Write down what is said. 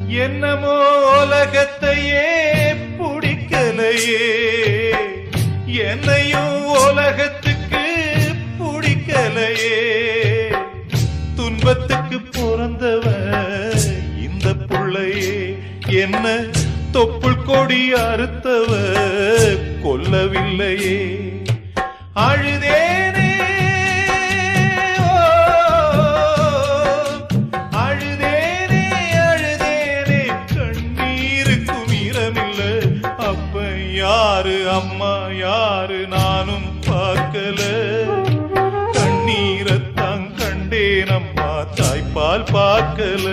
என்னமோ உலகத்தையே பிடிக்கலையே, என்னையும் உலகத்துக்கு பிடிக்கலையே. துன்பத்துக்கு பிறந்தவ இந்த புள்ளையே, என்ன தொப்புள் கொடி அறுத்தவ கொல்லவில்லையே. அழுதேனே அழுதேனே அழுதேனே, கண்ணீருக்கும் ஈரமில்ல. அப்ப யாரு அம்மா யாரு நானும் பார்க்கல. கண்ணீரத்தான் கண்டேனம்மா, தாய்ப்பால் பார்க்கல.